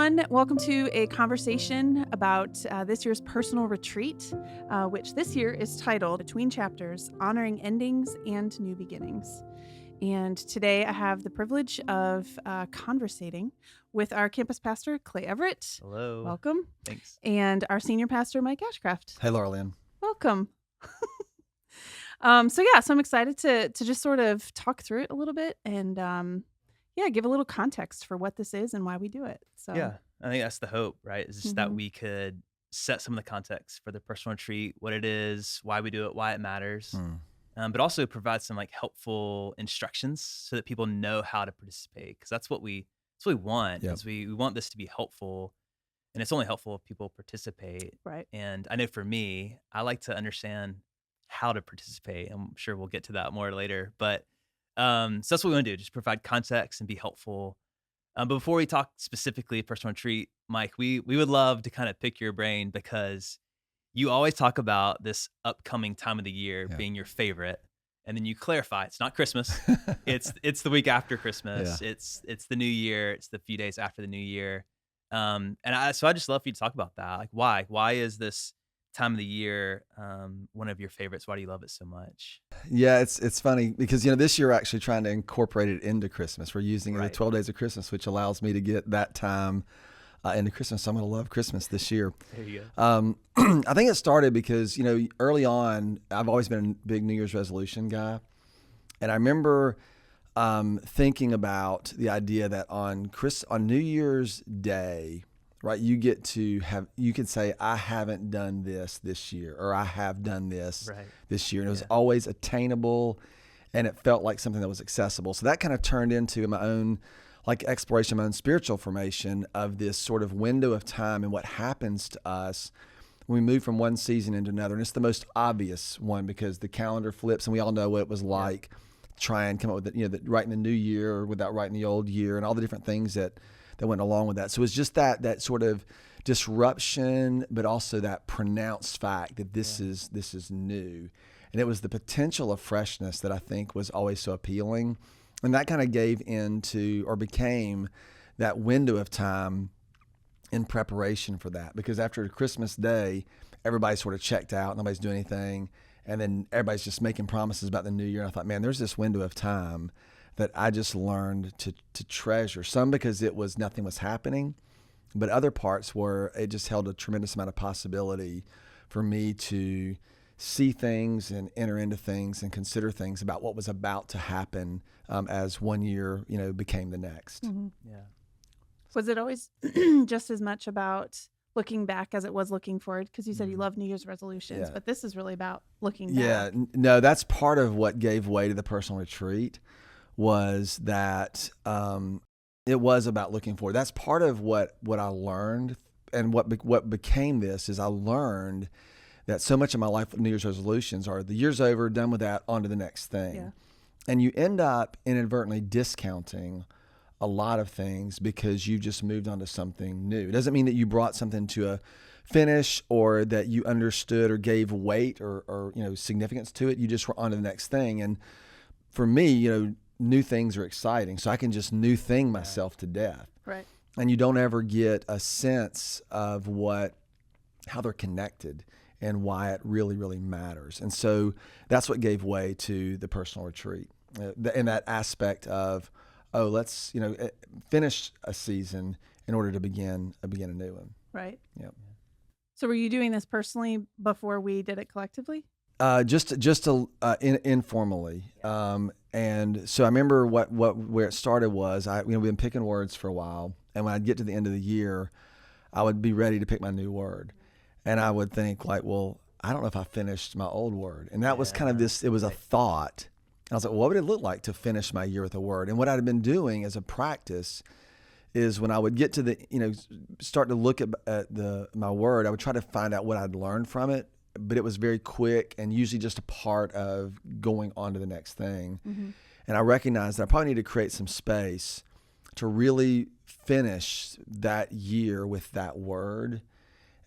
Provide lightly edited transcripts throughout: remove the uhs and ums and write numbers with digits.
everyone. Welcome to a conversation about this year's personal retreat, which this year is titled Between Chapters, Honoring Endings and New Beginnings. And today I have the privilege of conversating with our campus pastor, Clay Everett. Hello. Welcome. Thanks. And our senior pastor, Mike Ashcraft. Hey, Laura Lynn. Welcome. So I'm excited to just sort of talk through it a little bit and give a little context for what this is and why we do it. So Yeah, I think that's the hope, right? Is just that Mhm. we could set some of the context for the personal retreat, what it is, why we do it, why it matters, but also provide some like helpful instructions so that people know how to participate. Because that's what we want. Yep. Is we want this to be helpful, and it's only helpful if people participate. Right. And I know for me, I like to understand how to participate. I'm sure we'll get to that more later, but so that's what we want to do: just provide context and be helpful. But before we talk specifically personal retreat, Mike, we would love to kind of pick your brain because you always talk about this upcoming time of the year Yeah. being your favorite, and then you clarify it's not Christmas. It's the week after Christmas. Yeah. It's the New Year. It's the few days after the New Year. So I just love for you to talk about that. Like why is this time of the year one of your favorites? Why do you love it so much? Yeah, it's funny because this year we're actually trying to incorporate it into Christmas. We're using the Right. 12 days of Christmas, which allows me to get that time into Christmas. So I'm going to love Christmas this year. There you go. I think it started because early on I've always been a big New Year's resolution guy, and I remember thinking about the idea that on New Year's Day, right, you can say, I haven't done this year, or I have done this Right. this year. And it was Yeah. always attainable, and it felt like something that was accessible. So that kind of turned into my own exploration, my own spiritual formation of this sort of window of time and what happens to us when we move from one season into another. And it's the most obvious one because the calendar flips, and we all know what it was like to try and come up with writing the new year without writing the old year, and all the different things that went along with that. So it's just that sort of disruption, but also that pronounced fact that this is new. And it was the potential of freshness that I think was always so appealing. And that kind of gave into, or became, that window of time in preparation for that. Because after Christmas Day, everybody sort of checked out, nobody's doing anything. And then everybody's just making promises about the new year. And I thought, man, there's this window of time that I just learned to treasure. Some because nothing was happening, but other parts were it just held a tremendous amount of possibility for me to see things and enter into things and consider things about what was about to happen as one year became the next. Mhm. Yeah. Was it always just as much about looking back as it was looking forward? Because you said you love New Year's resolutions, Yeah. but this is really about looking Yeah, back. no, that's part of what gave way to the personal retreat, was that it was about looking forward. That's part of what I learned, and what became this is I learned that so much of my life with New Year's resolutions are the year's over, done with that, on to the next thing. Yeah. And you end up inadvertently discounting a lot of things because you just moved on to something new. It doesn't mean that you brought something to a finish or that you understood or gave weight or significance to it. You just were on to the next thing. And for me, new things are exciting. So I can just new thing myself to death. Right. And you don't ever get a sense of how they're connected and why it really, really matters. And so that's what gave way to the personal retreat. In that aspect of, let's finish a season in order to begin a new one. Right. Yep. So were you doing this personally before we did it collectively? Just informally. And so I remember where it started was we've been picking words for a while, and when I'd get to the end of the year, I would be ready to pick my new word, and I would think well, I don't know if I finished my old word, and that was kind of this. It was a thought. I was like, what would it look like to finish my year with a word? And what I'd been doing as a practice is when I would get to start to look at my word, I would try to find out what I'd learned from it, but it was very quick and usually just a part of going on to the next thing. Mm-hmm. And I recognized that I probably need to create some space to really finish that year with that word,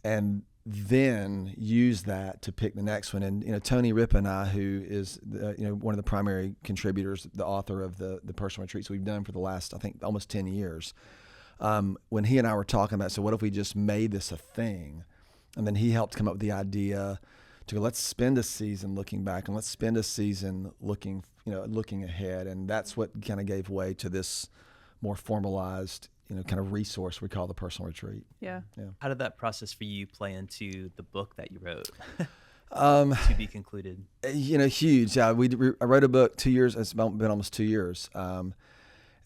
and then use that to pick the next one. And Tony Ripa and I, who is one of the primary contributors, the author of the personal retreats we've done for the last, I think, almost 10 years, when he and I were talking about, so what if we just made this a thing? And then he helped come up with the idea to go, let's spend a season looking back and let's spend a season looking ahead. And that's what kind of gave way to this more formalized, kind of resource we call the personal retreat. Yeah. How did that process for you play into the book that you wrote? To be concluded. Huge. Yeah, I wrote a book 2 years. It's been almost 2 years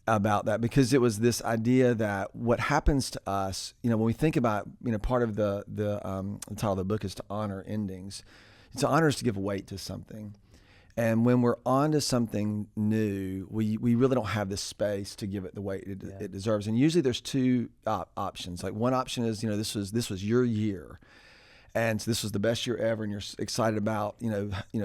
about that, because it was this idea that what happens to us, when we think about, part of the title of the book is to honor endings. To honor is to give weight to something. And when we're on to something new, we really don't have the space to give it the weight it deserves. And usually there's two options. Like one option is, this was your year. And so this was the best year ever, and you're excited about,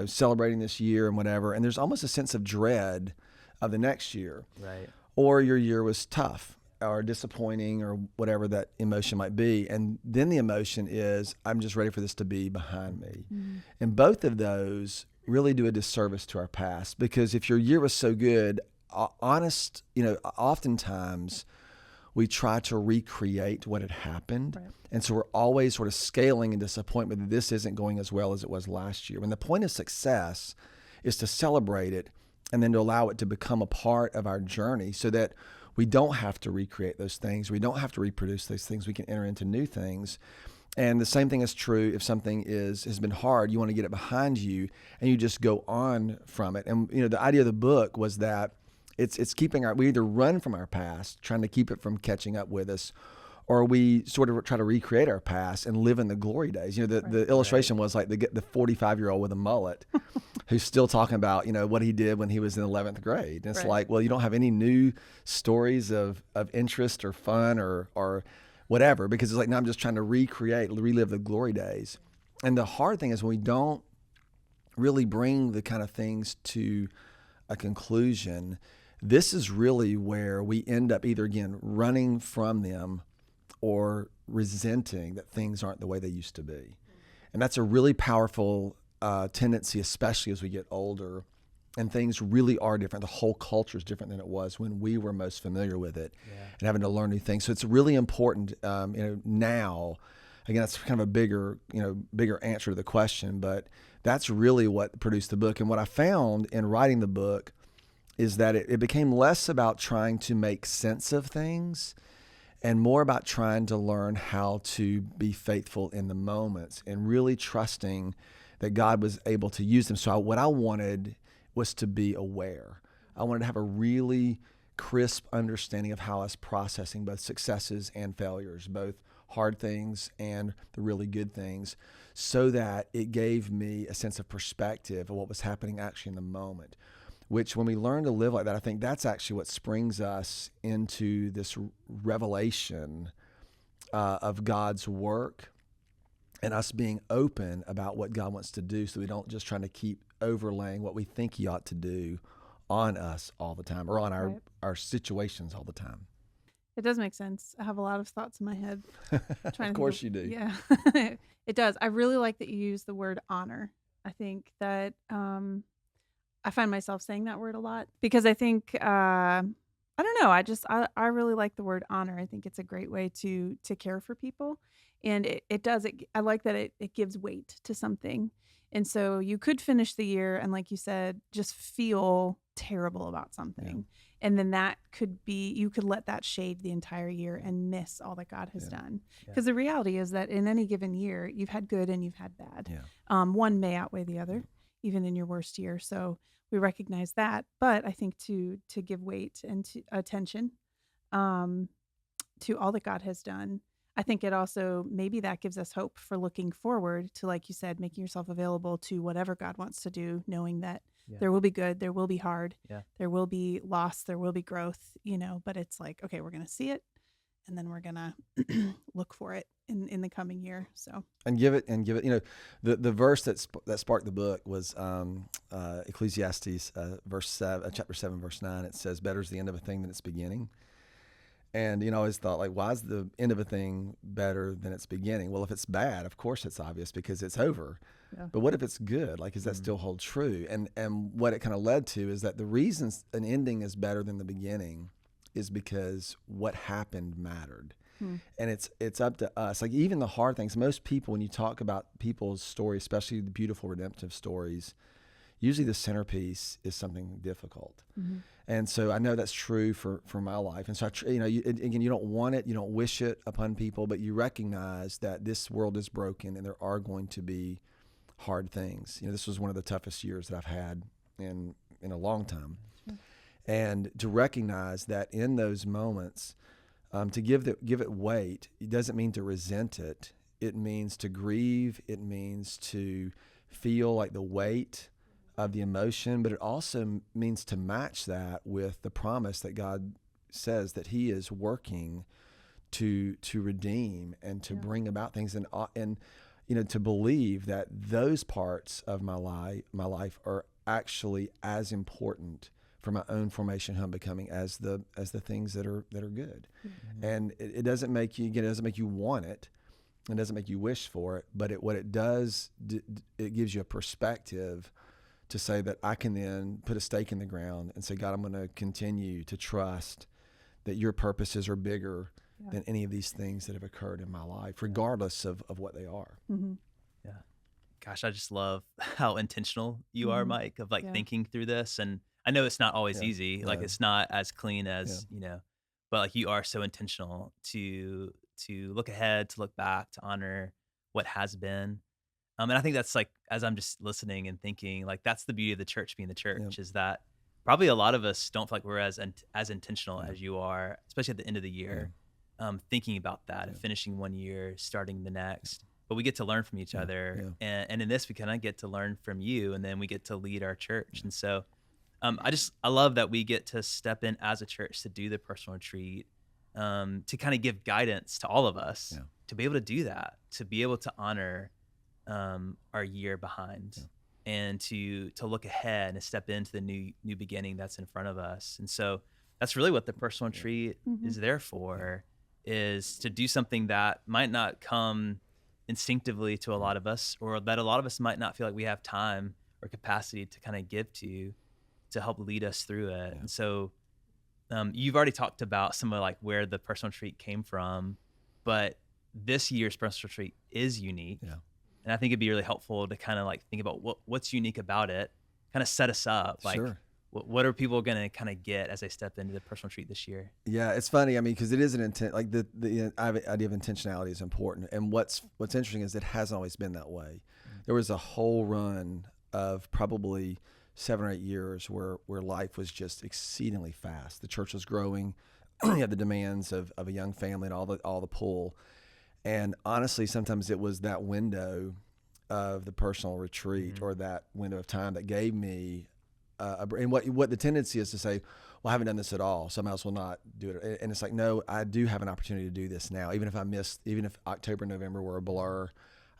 celebrating this year and whatever. And there's almost a sense of dread of the next year. Right. Or your year was tough or disappointing or whatever that emotion might be. And then the emotion is, I'm just ready for this to be behind me. Mm-hmm. And both of those really do a disservice to our past, because if your year was so good, oftentimes we try to recreate what had happened. Right. And so we're always sort of scaling in disappointment that this isn't going as well as it was last year. When the point of success is to celebrate it and then to allow it to become a part of our journey so that we don't have to recreate those things. We don't have to reproduce those things. We can enter into new things. And the same thing is true if something has been hard, you want to get it behind you and you just go on from it. And, the idea of the book was that it's keeping we either run from our past, trying to keep it from catching up with us, or we sort of try to recreate our past and live in the glory days. The illustration was like the 45-year-old with a mullet who's still talking about, what he did when he was in 11th grade. And it's like, well, you don't have any new stories of interest or fun or whatever, because it's like, no, I'm just trying to relive the glory days. And the hard thing is when we don't really bring the kind of things to a conclusion, this is really where we end up either, again, running from them or resenting that things aren't the way they used to be. And that's a really powerful tendency, especially as we get older and things really are different. The whole culture is different than it was when we were most familiar with it and having to learn new things. So it's really important, now, again, that's kind of a bigger answer to the question, but that's really what produced the book. And what I found in writing the book is that it became less about trying to make sense of things and more about trying to learn how to be faithful in the moments and really trusting that God was able to use them. So what I wanted was to be aware. I wanted to have a really crisp understanding of how I was processing both successes and failures, both hard things and the really good things, so that it gave me a sense of perspective of what was happening actually in the moment. Which, when we learn to live like that, I think that's actually what springs us into this revelation of God's work and us being open about what God wants to do, so we don't just try to keep overlaying what we think He ought to do on us all the time or on our situations all the time. It does make sense. I have a lot of thoughts in my head. Of course you do. Yeah, it does. I really like that you use the word honor. I think that I find myself saying that word a lot because I think, I don't know, I really like the word honor. I think it's a great way to care for people. And I like that it gives weight to something. And so you could finish the year and, like you said, just feel terrible about something. Yeah. And then you could let that shade the entire year and miss all that God has done. Because the reality is that in any given year, you've had good and you've had bad. Yeah. One may outweigh the other, even in your worst year. So we recognize that. But I think to give weight and to attention to all that God has done, I think it also, maybe that gives us hope for looking forward to, like you said, making yourself available to whatever God wants to do, knowing that there will be good, there will be hard, there will be loss, there will be growth, but it's like, okay, we're going to see it and then we're going to look for it in the coming year. So and give it, the verse that sparked the book was Ecclesiastes chapter 7, verse 9. It says, better is the end of a thing than its beginning. And, I always thought, like, why is the end of a thing better than its beginning? Well, if it's bad, of course it's obvious because it's over. Yeah. But what if it's good? Like, does that still hold true? And what it kind of led to is that the reason an ending is better than the beginning is because what happened mattered. Hmm. And it's up to us. Like even the hard things, most people, when you talk about people's stories, especially the beautiful redemptive stories, usually the centerpiece is something difficult. Mm-hmm. And so I know that's true for my life. And so, again, you don't want it, you don't wish it upon people, but you recognize that this world is broken and there are going to be hard things. This was one of the toughest years that I've had in a long time. Sure. And to recognize that in those moments, to give it weight, it doesn't mean to resent it. It means to grieve. It means to feel like the weight of the emotion, but it also means to match that with the promise that God says that He is working to redeem and to bring about things, and to believe that those parts of my life are actually as important for my own formation, who I'm becoming, as the things that are good. Mm-hmm. And it doesn't make you, again, it doesn't make you want it. It doesn't make you wish for it, but what it does, it gives you a perspective to say that I can then put a stake in the ground and say, God, I'm going to continue to trust that your purposes are bigger than any of these things that have occurred in my life, regardless of what they are. Mm-hmm. Yeah. Gosh, I just love how intentional you are, Mike, of thinking through this. And I know it's not always easy. Like it's not as clean as, but like you are so intentional to look ahead, to look back, to honor what has been. And I think that's like, as I'm just listening and thinking, like that's the beauty of the church being the church, is that probably a lot of us don't feel like we're as intentional as you are, especially at the end of the year, thinking about that and finishing one year, starting the next. But we get to learn from each other. And in this, we kind of get to learn from you, and then we get to lead our church. And so I love that we get to step in as a church to do the personal retreat, to kind of give guidance to all of us, to be able to do that, to be able to honor our year behind, and to look ahead and step into the new beginning that's in front of us. And so that's really what the personal retreat is there for, is to do something that might not come instinctively to a lot of us, or that a lot of us might not feel like we have time or capacity to kind of give to help lead us through it. And so you've already talked about some of like where the personal retreat came from, but this year's personal retreat is unique. And I think it'd be really helpful to kind of like think about what's unique about it, kind of set us up. Like, what are people going to kind of get as they step into the personal retreat this year? Yeah, it's funny. I mean, because it is an intent. Like the idea of intentionality is important. And what's interesting is it hasn't always been that way. There was a whole run of probably 7 or 8 years where life was just exceedingly fast. The church was growing. You had the demands of a young family and all the pull. And honestly, sometimes it was that window of the personal retreat or that window of time that gave me and what the tendency is to say, well, I haven't done this at all, so I might as well not do it. And it's like, no, I do have an opportunity to do this now. Even if October, November were a blur,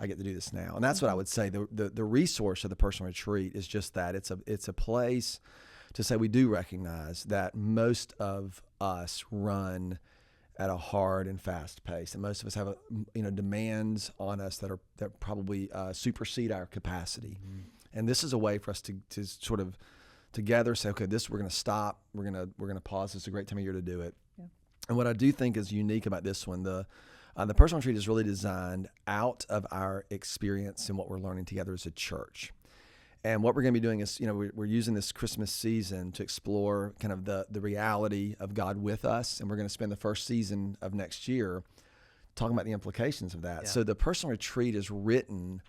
I get to do this now. And that's what I would say. The resource of the personal retreat is just that. It's a place to say we do recognize that most of us run at a hard and fast pace, and most of us have demands on us that probably supersede our capacity. And this is a way for us to sort of together say, okay, we're going to stop, we're going to pause. It's a great time of year to do it. And what I do think is unique about this one, the personal retreat is really designed out of our experience and what we're learning together as a church. And what we're going to be doing is, we're using this Christmas season to explore kind of the reality of God with us. And we're going to spend the first season of next year talking about the implications of that. So the personal retreat is written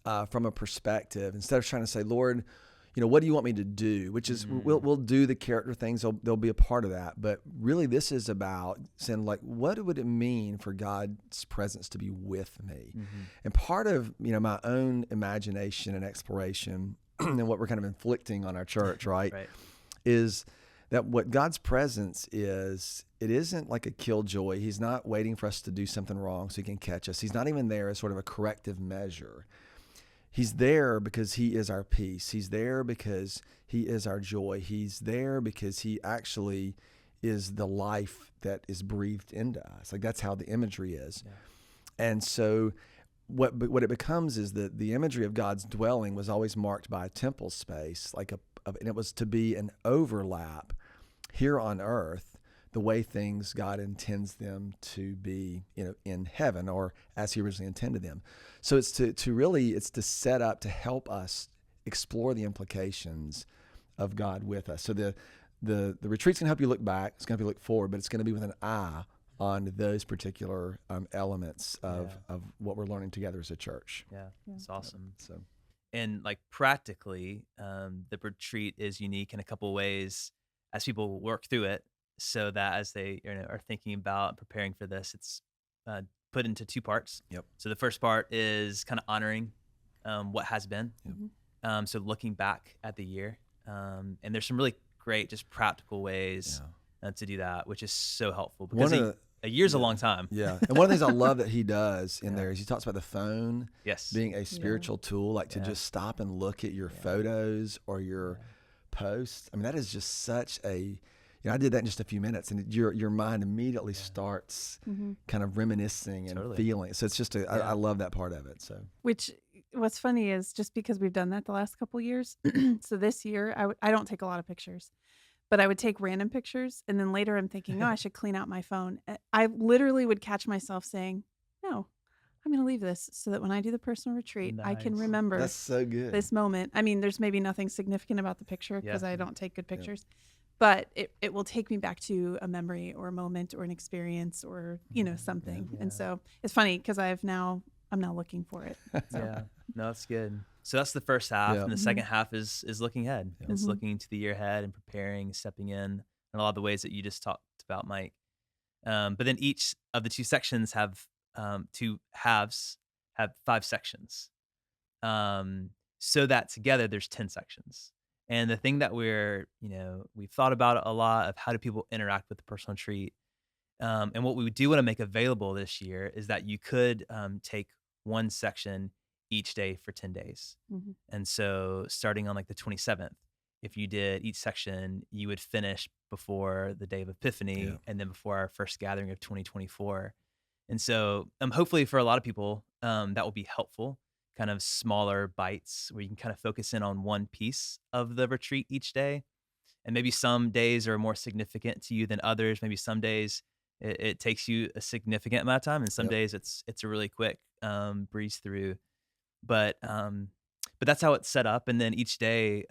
from a perspective, instead of trying to say, Lord, what do you want me to do? Which is, we'll do the character things. They'll be a part of that. But really, this is about saying, like, what would it mean for God's presence to be with me? And part of, my own imagination and exploration and what we're kind of inflicting on our church, right, is that what God's presence is, it isn't like a killjoy. He's not waiting for us to do something wrong so He can catch us. He's not even there as sort of a corrective measure. He's there because He is our peace. He's there because He is our joy. He's there because He actually is the life that is breathed into us. Like, that's how the imagery is. And so what it becomes is that the imagery of God's dwelling was always marked by a temple space, and it was to be an overlap here on earth the way things God intends them to be, in heaven, or as He originally intended them. So it's it's to set up to help us explore the implications of God with us. So the retreat's going to help you look back. It's going to help you look forward, but it's going to be with an eye on those particular elements of what we're learning together as a church. Yeah, it's awesome. So, And like practically, the retreat is unique in a couple ways as people work through it, so that as they are thinking about and preparing for this, it's put into two parts. Yep. So the first part is kind of honoring what has been. Yep. So looking back at the year, and there's some really great, just practical ways to do that, which is so helpful because a year's a long time. Yeah. And one of the things I love that he does in there is he talks about the phone being a spiritual tool, like to just stop and look at your photos or your posts. I mean, that is just such a, I did that in just a few minutes, and your mind immediately starts kind of reminiscing and feeling. So it's just I love that part of it. So What's funny is just because we've done that the last couple years, so this year I don't take a lot of pictures, but I would take random pictures, and then later I'm thinking, I should clean out my phone. I literally would catch myself saying, no, I'm going to leave this so that when I do the personal retreat, I can remember That's so good. this moment. I mean, there's maybe nothing significant about the picture because I don't take good pictures, but it will take me back to a memory or a moment or an experience or, something. And so it's funny because I'm now looking for it. So. Yeah, no, that's good. So that's the first half, and the second half is looking ahead. It's looking to the year ahead and preparing, stepping in a lot of the ways that you just talked about, Mike. But then each of the two sections have two halves have 5 sections, so that together there's 10 sections. And the thing that we've thought about a lot of how do people interact with the personal retreat, and what we do want to make available this year is that you could take one section each day for 10 days. And so starting on like the 27th, if you did each section, you would finish before the day of Epiphany and then before our first gathering of 2024. And so hopefully for a lot of people, that will be helpful, kind of smaller bites where you can kind of focus in on one piece of the retreat each day. And maybe some days are more significant to you than others. Maybe some days it takes you a significant amount of time, and some days it's a really quick breeze through. But that's how it's set up. And then each day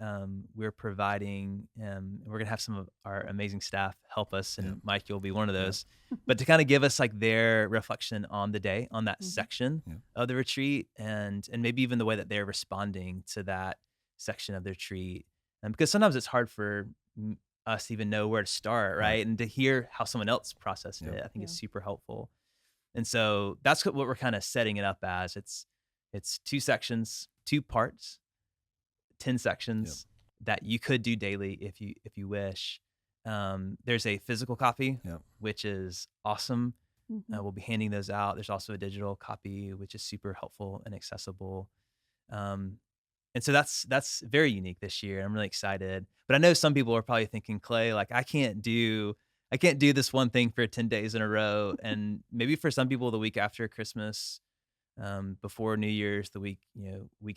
we're providing, we're gonna have some of our amazing staff help us, and Mike, you'll be one of those. But to kind of give us like their reflection on the day, on that section of the retreat, and maybe even the way that they're responding to that section of the retreat. And because sometimes it's hard for us to even know where to start, right? And to hear how someone else processed it, I think is super helpful. And so that's what we're kind of setting it up as. It's 2 sections, 2 parts, 10 sections that you could do daily if you wish. There's a physical copy, which is awesome. We'll be handing those out. There's also a digital copy, which is super helpful and accessible. And so that's very unique this year. I'm really excited. But I know some people are probably thinking, Clay, like I can't do this one thing for 10 days in a row. And maybe for some people, the week after Christmas, before New Year's, the week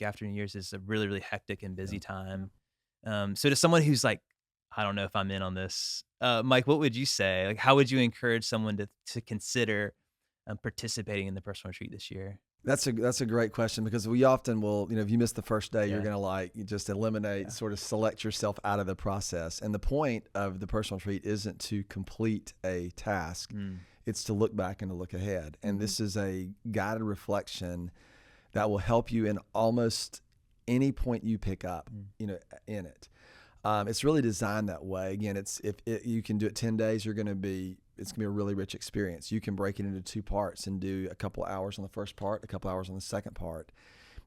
after New Year's is a really, really hectic and busy time. So to someone who's like, I don't know if I'm in on this, Mike, what would you say? Like, how would you encourage someone to consider participating in the personal retreat this year? That's a great question, because we often will, if you miss the first day, you're going to you just eliminate, sort of select yourself out of the process. And the point of the personal retreat isn't to complete a task. It's to look back and to look ahead. And this is a guided reflection that will help you in almost any point you pick up, in it. It's really designed that way. Again, if you can do it 10 days, it's going to be a really rich experience. You can break it into 2 parts and do a couple hours on the first part, a couple hours on the second part.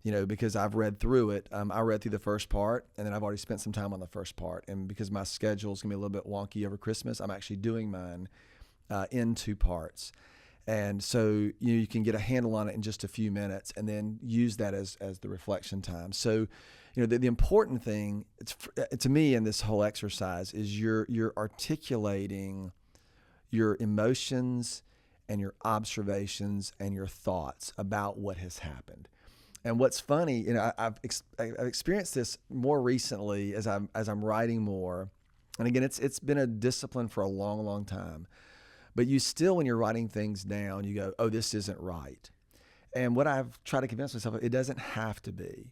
Because I've read through it. I read through the first part, and then I've already spent some time on the first part. And because my schedule is going to be a little bit wonky over Christmas, I'm actually doing mine in 2 parts. And so you can get a handle on it in just a few minutes, and then use that as the reflection time. So the important thing to me in this whole exercise is you're articulating your emotions and your observations and your thoughts about what has happened. And what's funny, I've experienced this more recently as I'm writing more, And again, it's been a discipline for a long, long time. But you still, when you're writing things down, you go, oh, this isn't right. And what I've tried to convince myself of, it doesn't have to be.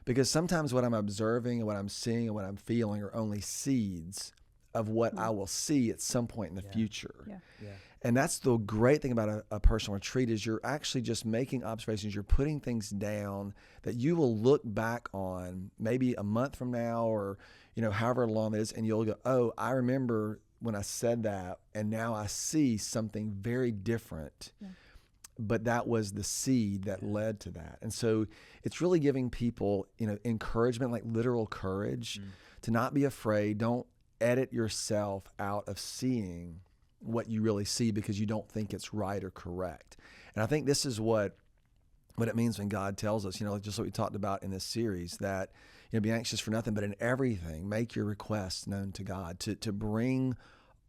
Because sometimes what I'm observing and what I'm seeing and what I'm feeling are only seeds of what I will see at some point in the future. Yeah. And that's the great thing about a personal retreat is you're actually just making observations. You're putting things down that you will look back on maybe a month from now or, however long it is. And you'll go, oh, I remember when I said that, and now I see something very different. Yeah. But that was the seed that led to that. And so it's really giving people, encouragement, like literal courage to not be afraid. Don't edit yourself out of seeing what you really see because you don't think it's right or correct. And I think this is what it means when God tells us, just what we talked about in this series, that, be anxious for nothing, but in everything, make your requests known to God, to bring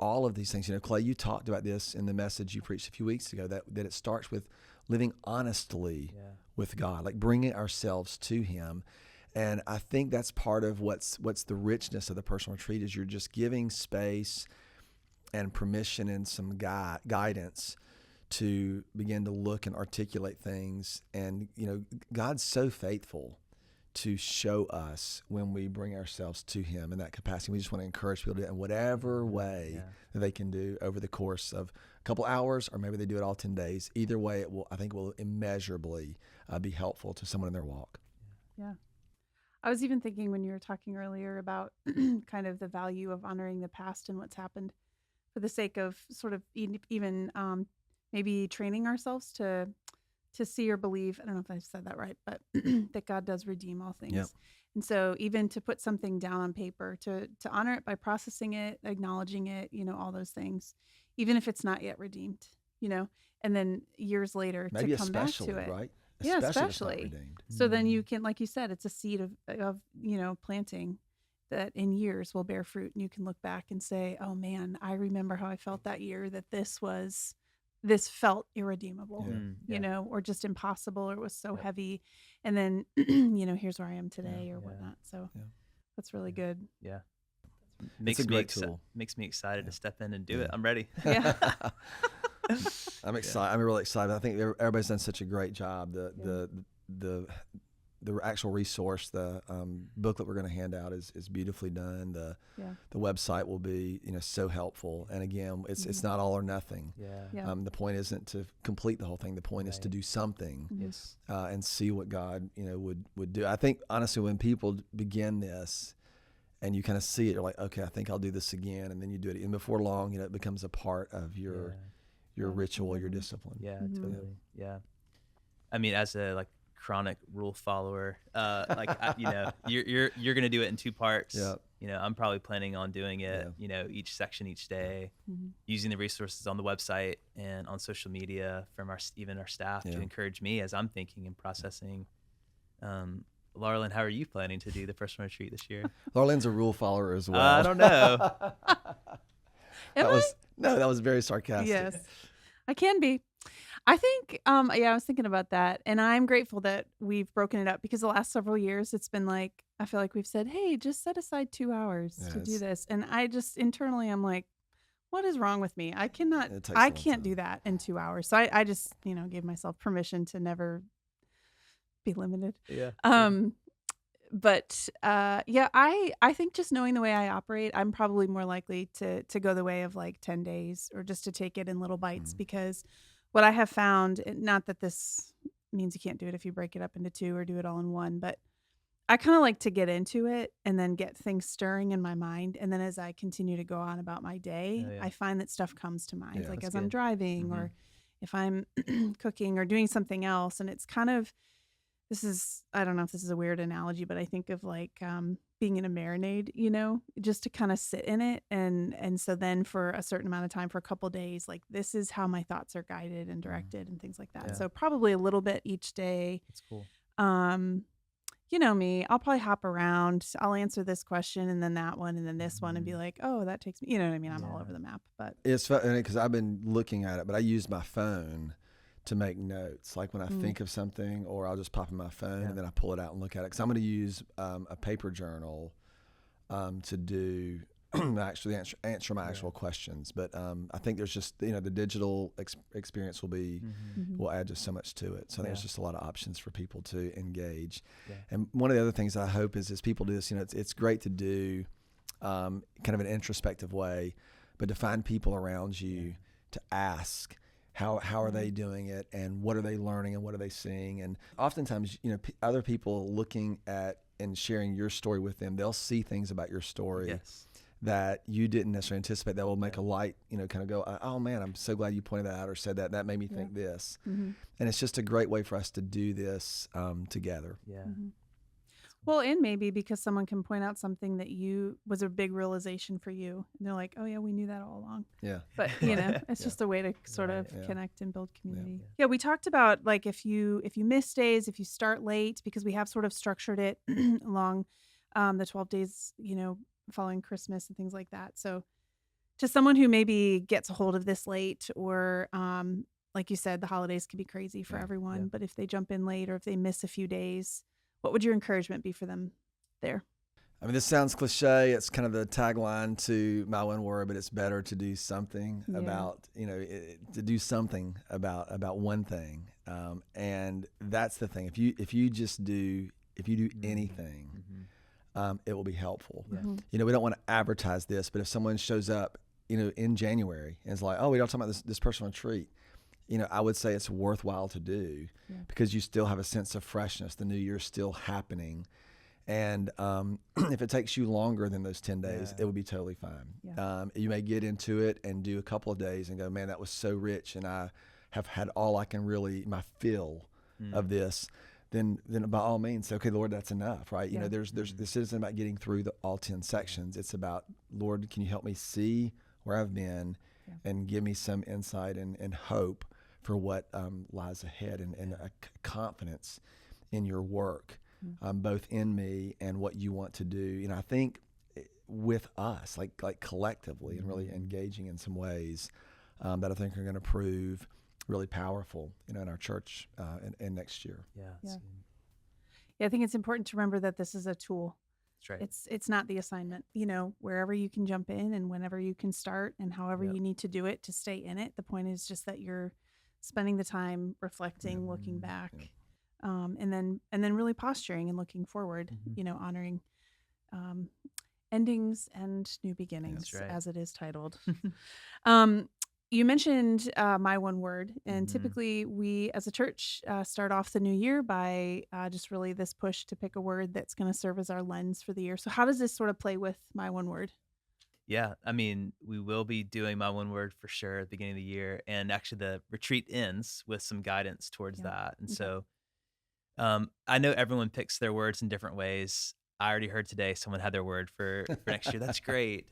all of these things. Clay, you talked about this in the message you preached a few weeks ago, that it starts with living honestly with God, like bringing ourselves to Him. And I think that's part of what's the richness of the personal retreat is you're just giving space and permission and some guidance to begin to look and articulate things. And, God's so faithful to show us when we bring ourselves to Him in that capacity. We just want to encourage people to do it in whatever way that they can do over the course of a couple hours, or maybe they do it all 10 days. Either way, I think will immeasurably be helpful to someone in their walk. Yeah. I was even thinking when you were talking earlier about kind of the value of honoring the past and what's happened for the sake of sort of even maybe training ourselves to see or believe, I don't know if I said that right, but that God does redeem all things. Yep. And so even to put something down on paper, to honor it by processing it, acknowledging it, all those things, even if it's not yet redeemed, and then years later maybe to come back to it. Right? Especially. So then you can, like you said, it's a seed of planting that in years will bear fruit, and you can look back and say, oh man, I remember how I felt that year that this felt irredeemable, or just impossible, or it was so heavy. And then, here's where I am today or whatnot. So that's really good. Yeah. Makes me excited to step in and do it. I'm ready. Yeah. I'm excited. I'm really excited. I think everybody's done such a great job. The actual resource, the booklet we're going to hand out is beautifully done. The website will be so helpful. And again, it's not all or nothing. The point isn't to complete the whole thing. The point is to do something and see what God would do. I think honestly, when people begin this and you kind of see it, you're like, okay, I think I'll do this again, and then you do it, and before long, it becomes a part of your ritual, your discipline. Yeah, totally. Yeah. I mean, as a chronic rule follower, you're going to do it in 2 parts. Yeah. I'm probably planning on doing it, each section each day, using the resources on the website and on social media from our staff to encourage me as I'm thinking and processing. Laurelyn, how are you planning to do the personal retreat this year? Laurelyn's a rule follower as well. I don't know. That was very sarcastic. Yes, I can be. I think, I was thinking about that, and I'm grateful that we've broken it up, because the last several years it's been like, I feel like we've said, hey, just set aside 2 hours to do this. And I just internally, I'm like, what is wrong with me? I can't do that in 2 hours. So I just, gave myself permission to never be limited. Yeah. But I think just knowing the way I operate, I'm probably more likely to go the way of 10 days, or just to take it in little bites, because what I have found, not that this means you can't do it if you break it up into 2 or do it all in 1, but I kind of like to get into it and then get things stirring in my mind. And then as I continue to go on about my day, I find that stuff comes to mind, as I'm driving or if I'm cooking or doing something else. And it's kind of, I don't know if this is a weird analogy, but I think of being in a marinade, just to kind of sit in it. And so then for a certain amount of time, for a couple of days, this is how my thoughts are guided and directed and things like that. Yeah. So probably a little bit each day. That's cool. You know me, I'll probably hop around. I'll answer this question and then that one and then this one and be like, oh, that takes me, you know what I mean? I'm all over the map, but it's funny because I've been looking at it, but I use my phone to make notes. Like when I think of something, or I'll just pop in my phone and then I pull it out and look at it. Cause I'm going to use a paper journal to do actually answer my actual questions. But I think there's just, the digital experience will add just so much to it. So I think there's just a lot of options for people to engage. Yeah. And one of the other things I hope is as people do this, it's great to do kind of an introspective way, but to find people around you to ask how are they doing it, and what are they learning, and what are they seeing. And oftentimes, other people looking at and sharing your story with them, they'll see things about your story that you didn't necessarily anticipate that will make a light, kind of go, oh man, I'm so glad you pointed that out or said that. That made me think this. And it's just a great way for us to do this together. Yeah. Well, and maybe because someone can point out something that was a big realization for you, and they're like, "Oh yeah, we knew that all along." Yeah. But it's just a way to sort of connect and build community. Yeah. Yeah, we talked about like if you miss days, if you start late, because we have sort of structured it along the 12 days, following Christmas and things like that. So to someone who maybe gets a hold of this late, or like you said, the holidays can be crazy for everyone. Yeah. But if they jump in late or if they miss a few days, what would your encouragement be for them there? I mean, this sounds cliche. It's kind of the tagline to My One Word, but it's better to do something about, to do something about one thing. And that's the thing. If you do anything, it will be helpful. Yeah. We don't want to advertise this, but if someone shows up, in January and is like, oh, we don't talk about this personal retreat, I would say it's worthwhile to do because you still have a sense of freshness. The new year's still happening. And if it takes you longer than those 10 days, it will be totally fine. Yeah. You may get into it and do a couple of days and go, man, that was so rich, and I have had all I can really, my fill of this. Then by all means, okay, Lord, that's enough, right? This isn't about getting through all 10 sections. It's about, Lord, can you help me see where I've been and give me some insight and hope for what lies ahead, and a confidence in your work, both in me and what you want to do. I think with us, like collectively, and really engaging in some ways that I think are going to prove really powerful, in our church and next year. Yeah. Yeah, I think it's important to remember that this is a tool. That's right. It's not the assignment. Wherever you can jump in and whenever you can start and however you need to do it to stay in it. The point is just that you're spending the time reflecting, looking back, and then really posturing and looking forward. Honoring endings and new beginnings, as it is titled. You mentioned My One Word, and typically we as a church start off the new year by just really this push to pick a word that's going to serve as our lens for the year. So how does this sort of play with My One Word? Yeah, I mean, we will be doing My One Word for sure at the beginning of the year, and actually the retreat ends with some guidance towards that. And so I know everyone picks their words in different ways. I already heard today someone had their word for next year. That's great.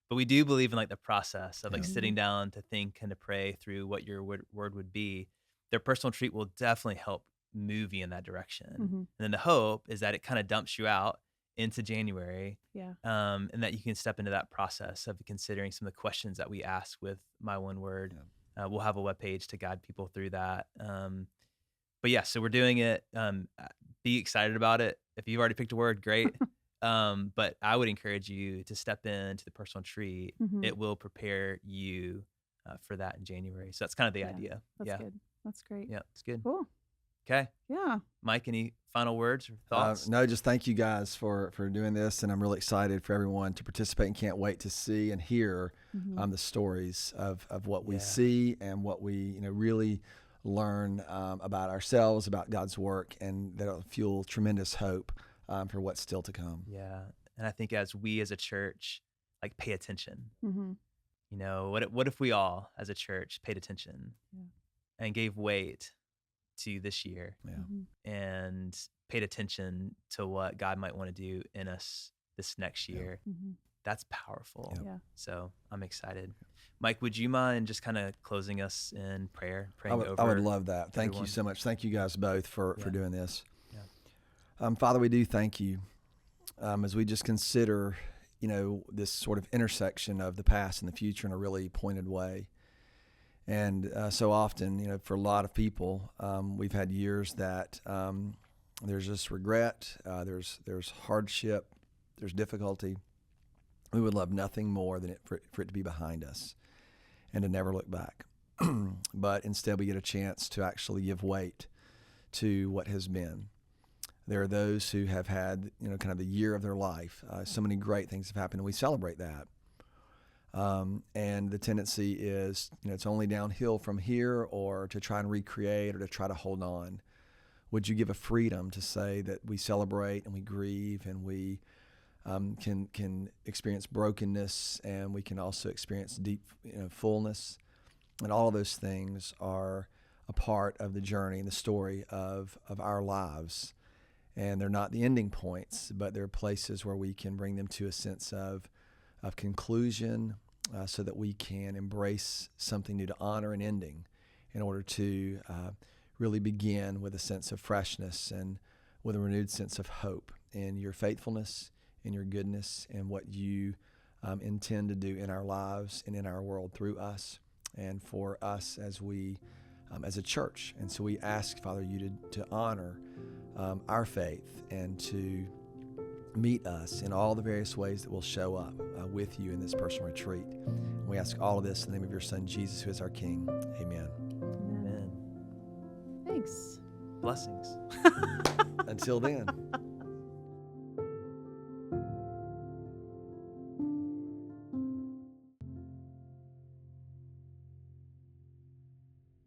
But we do believe in like the process of like sitting down to think and to pray through what your word would be. Their personal retreat will definitely help move you in that direction. And then the hope is that it kind of dumps you out into January. And that you can step into that process of considering some of the questions that we ask with My One Word. We'll have a webpage to guide people through that. But yeah, so we're doing it. Be excited about it. If you've already picked a word, great. But I would encourage you to step into the personal treat. It will prepare you for that in January. So that's kind of the idea. That's good. That's great. Yeah, it's good. Cool. Okay. Yeah. Mike, any final words or thoughts? No, just thank you guys for doing this, and I'm really excited for everyone to participate and can't wait to see and hear the stories of what we see and what we really learn about ourselves, about God's work, and that'll fuel tremendous hope for what's still to come. Yeah, and I think as we as a church like pay attention, what if we all as a church paid attention and gave weight to this year and paid attention to what God might want to do in us this next year? That's powerful. So I'm excited. Mike, would you mind just kind of closing us in prayer, praying over? I would love that. Thank everyone. You so much. Thank you guys both for doing this. Yeah. Father, we do thank you as we just consider, this sort of intersection of the past and the future in a really pointed way. And so often, for a lot of people, we've had years that there's just regret, there's hardship, there's difficulty. we would love nothing more than for it to be behind us and to never look back. But instead, we get a chance to actually give weight to what has been. There are those who have had, kind of the year of their life. So many great things have happened, and we celebrate that. And the tendency is, it's only downhill from here, or to try and recreate or to try to hold on. Would you give a freedom to say that we celebrate and we grieve and we can experience brokenness, and we can also experience deep fullness, and all of those things are a part of the journey and the story of our lives. And they're not the ending points, but they're places where we can bring them to a sense of conclusion, so that we can embrace something new, to honor an ending in order to really begin with a sense of freshness and with a renewed sense of hope in your faithfulness, in your goodness, and what you intend to do in our lives and in our world through us and for us as we, as a church. And so we ask, Father, you to honor our faith and to meet us in all the various ways that we'll show up with you in this personal retreat. And we ask all of this in the name of your Son, Jesus, who is our King. Amen. Amen. Thanks. Blessings. Until then.